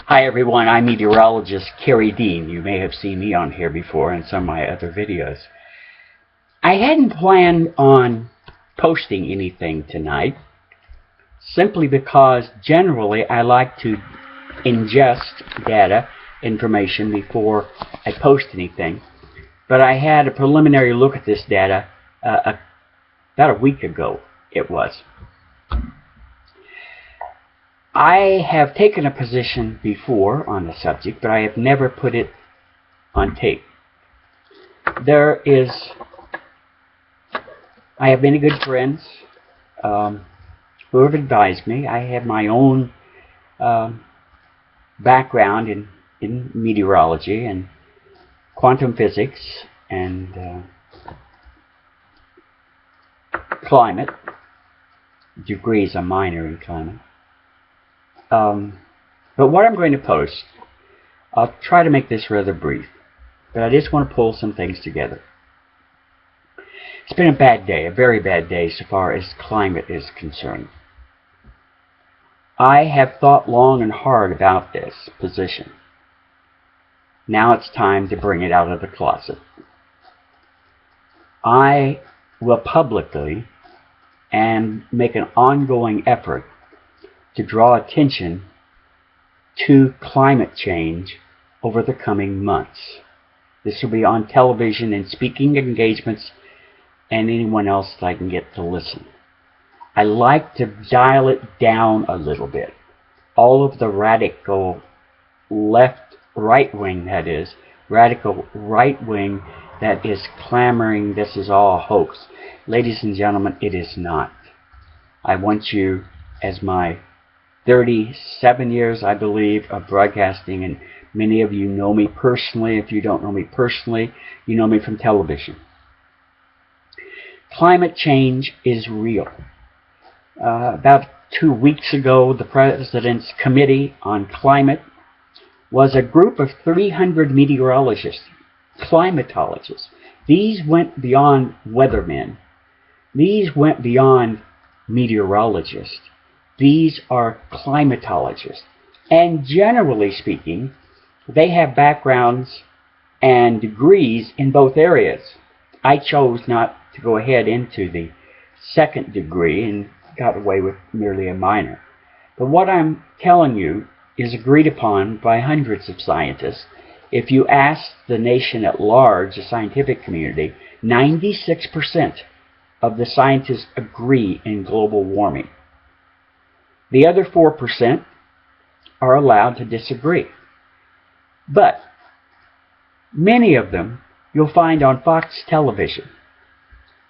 Hi everyone, I'm meteorologist Kerry Dean. You may have seen me on here before in some of my other videos. I hadn't planned on posting anything tonight, simply because generally I like to ingest data, information, before I post anything. But I had a preliminary look at this data about a week ago, it was. I have taken a position before on the subject, but I have never put it on tape. I have many good friends who have advised me. I have my own background in meteorology and quantum physics and climate. Degree is a minor in climate. But what I'm going to post, I'll try to make this rather brief, but I just want to pull some things together. It's been a bad day, a very bad day so far as climate is concerned. I have thought long and hard about this position. Now it's time to bring it out of the closet. I will publicly and make an ongoing effort to draw attention to climate change over the coming months. This will be on television and speaking engagements and anyone else that I can get to listen. I like to dial it down a little bit. All of the radical right-wing that is clamoring this is all a hoax. Ladies and gentlemen, it is not. I want you, as my 37 years, I believe, of broadcasting, and many of you know me personally. If you don't know me personally, you know me from television. Climate change is real. About 2 weeks ago, the President's Committee on Climate was a group of 300 meteorologists, climatologists. These went beyond weathermen. These went beyond meteorologists. These are climatologists. And generally speaking, they have backgrounds and degrees in both areas. I chose not to go ahead into the second degree and got away with merely a minor. But what I'm telling you is agreed upon by hundreds of scientists. If you ask the nation at large, the scientific community, 96% of the scientists agree in global warming. The other 4% are allowed to disagree. But many of them you'll find on Fox television.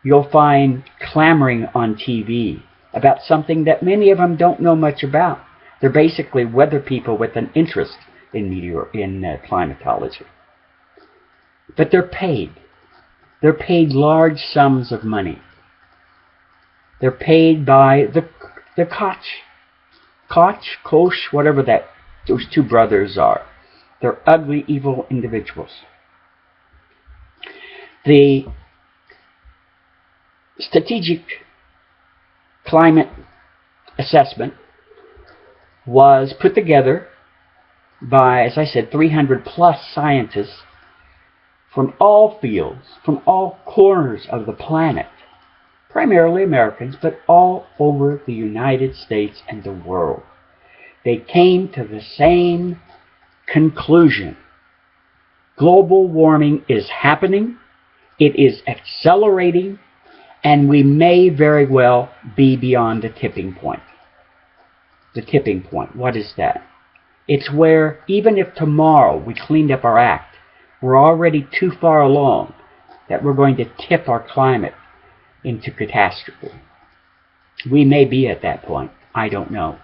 You'll find clamoring on TV about something that many of them don't know much about. They're basically weather people with an interest in climatology. But they're paid. They're paid large sums of money. They're paid by the Koch, whatever those two brothers are. They're ugly, evil individuals. The strategic climate assessment was put together by, as I said, 300 plus scientists from all fields, from all corners of the planet. Primarily Americans, but all over the United States and the world. They came to the same conclusion. Global warming is happening, it is accelerating, and we may very well be beyond the tipping point. The tipping point, what is that? It's where even if tomorrow we cleaned up our act, we're already too far along that we're going to tip our climate into catastrophe. We may be at that point. I don't know.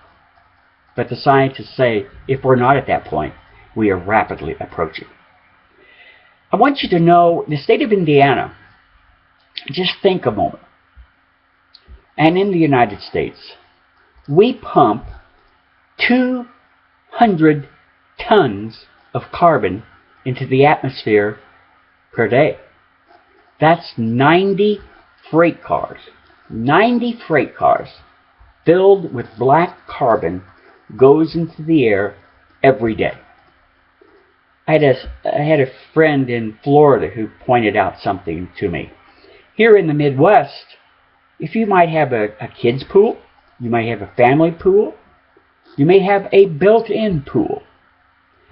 But the scientists say if we're not at that point, we are rapidly approaching. I want you to know the state of Indiana, just think a moment, and in the United States, we pump 200 tons of carbon into the atmosphere per day. That's 90 freight cars. 90 freight cars filled with black carbon goes into the air every day. I had a friend in Florida who pointed out something to me. Here in the Midwest, if you might have a kid's pool, you might have a family pool, you may have a built-in pool.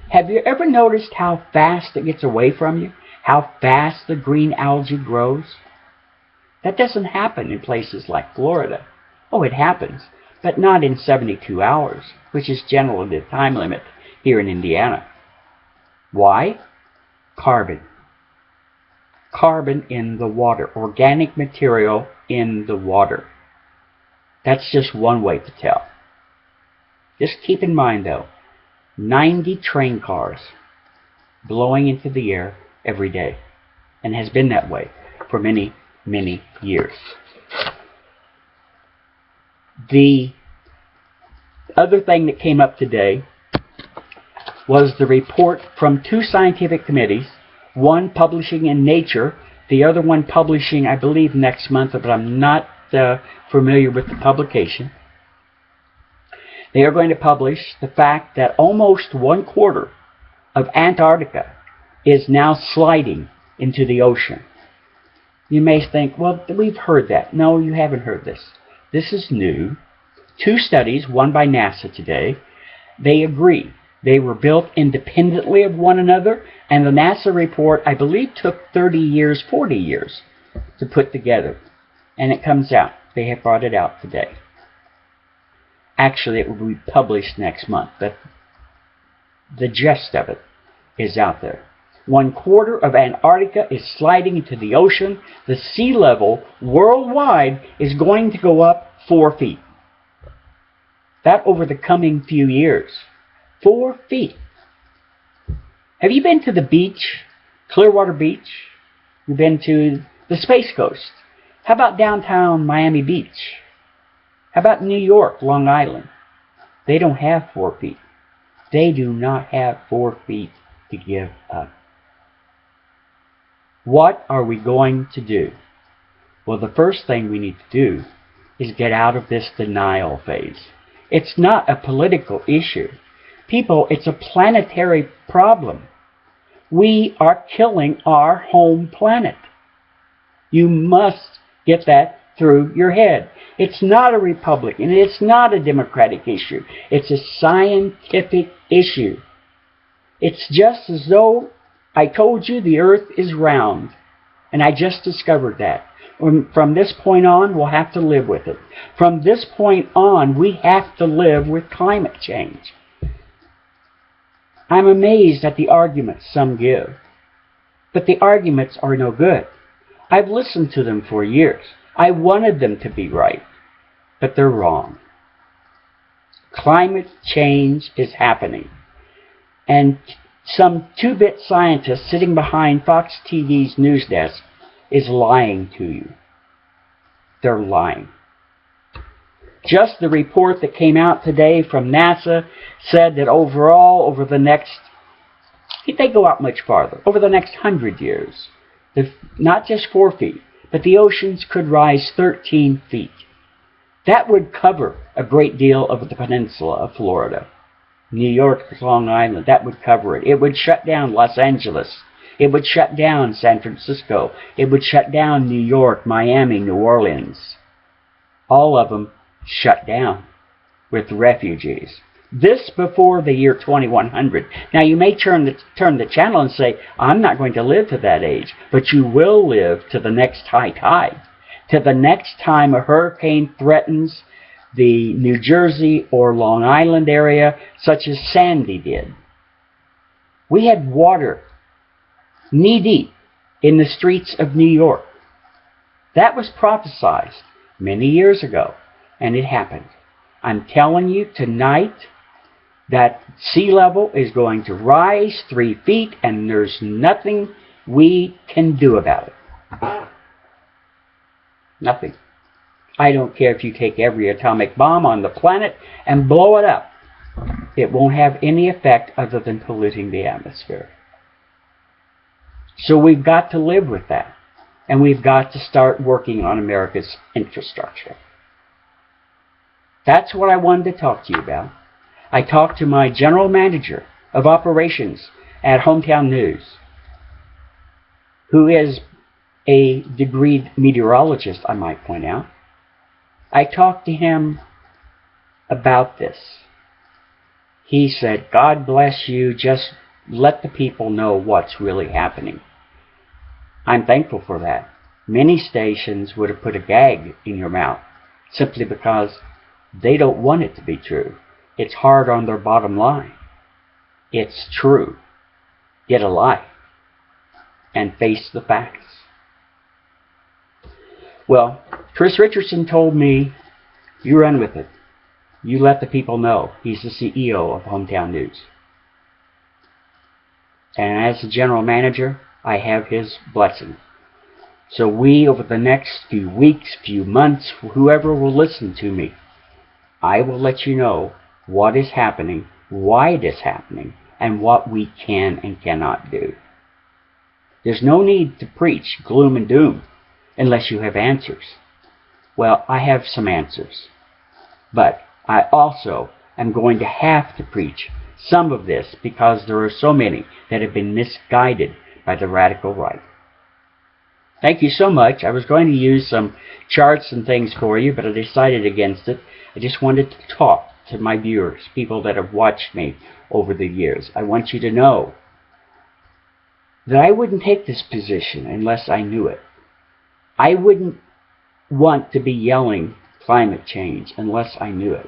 Have you ever noticed how fast it gets away from you? How fast the green algae grows? That doesn't happen in places like Florida. Oh, it happens, but not in 72 hours, which is generally the time limit here in Indiana. Why? Carbon. Carbon in the water, organic material in the water. That's just one way to tell. Just keep in mind, though, 90 train cars blowing into the air every day, and has been that way for many, many years. The other thing that came up today was the report from two scientific committees, one publishing in Nature, the other one publishing, I believe, next month, but I'm not familiar with the publication. They are going to publish the fact that almost 1/4 of Antarctica is now sliding into the ocean. You may think, well, we've heard that. No, you haven't heard this. This is new. Two studies, one by NASA today, they agree. They were built independently of one another, and the NASA report, I believe, took 30 years, 40 years to put together. And it comes out. They have brought it out today. Actually, it will be published next month, but the gist of it is out there. 1/4 of Antarctica is sliding into the ocean. The sea level worldwide is going to go up 4 feet. That over the coming few years. 4 feet. Have you been to the beach, Clearwater Beach? You've been to the Space Coast. How about downtown Miami Beach? How about New York, Long Island? They don't have 4 feet. They do not have 4 feet to give up. What are we going to do? Well, the first thing we need to do is get out of this denial phase. It's not a political issue. People, it's a planetary problem. We are killing our home planet. You must get that through your head. It's not a Republican. It's not a Democratic issue. It's a scientific issue. It's just as though I told you the earth is round, and I just discovered that. From this point on, we'll have to live with it. From this point on, we have to live with climate change. I'm amazed at the arguments some give, but the arguments are no good. I've listened to them for years. I wanted them to be right, but they're wrong. Climate change is happening, and some two-bit scientist sitting behind Fox TV's news desk is lying to you. They're lying. Just the report that came out today from NASA said that overall, over the next, they go out much farther, over the next 100 years, not just 4 feet, but the oceans could rise 13 feet. That would cover a great deal of the peninsula of Florida. New York, Long Island, that would cover it. It would shut down Los Angeles. It would shut down San Francisco. It would shut down New York, Miami, New Orleans. All of them shut down with refugees. This before the year 2100. Now you may turn the channel and say, I'm not going to live to that age, but you will live to the next high tide, to the next time a hurricane threatens the New Jersey or Long Island area, such as Sandy did. We had water knee-deep in the streets of New York. That was prophesied many years ago, and it happened. I'm telling you tonight that sea level is going to rise 3 feet, and there's nothing we can do about it. Nothing. I don't care if you take every atomic bomb on the planet and blow it up. It won't have any effect other than polluting the atmosphere. So we've got to live with that. And we've got to start working on America's infrastructure. That's what I wanted to talk to you about. I talked to my general manager of operations at Hometown News, who is a degreed meteorologist, I might point out. I talked to him about this. He said, God bless you, just let the people know what's really happening. I'm thankful for that. Many stations would have put a gag in your mouth simply because they don't want it to be true. It's hard on their bottom line. It's true. Get a life and face the facts. Well, Chris Richardson told me, you run with it. You let the people know. He's the CEO of Hometown News. And as the general manager, I have his blessing. So we, over the next few weeks, few months, whoever will listen to me, I will let you know what is happening, why it is happening, and what we can and cannot do. There's no need to preach gloom and doom unless you have answers. Well, I have some answers. But I also am going to have to preach some of this because there are so many that have been misguided by the radical right. Thank you so much. I was going to use some charts and things for you, but I decided against it. I just wanted to talk to my viewers, people that have watched me over the years. I want you to know that I wouldn't take this position unless I knew it. I wouldn't want to be yelling climate change unless I knew it.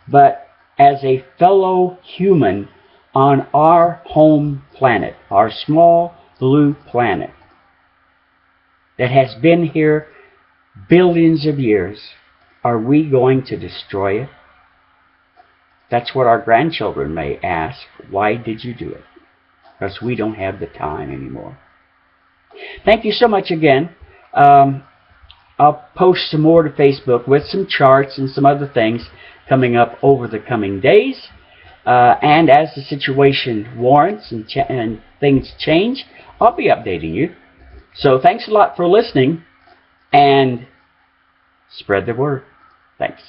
But as a fellow human on our home planet, our small blue planet, that has been here billions of years, are we going to destroy it? That's what our grandchildren may ask. Why did you do it? Because we don't have the time anymore. Thank you so much again. I'll post some more to Facebook with some charts and some other things coming up over the coming days. And as the situation warrants and things change, I'll be updating you. So thanks a lot for listening, and spread the word. Thanks.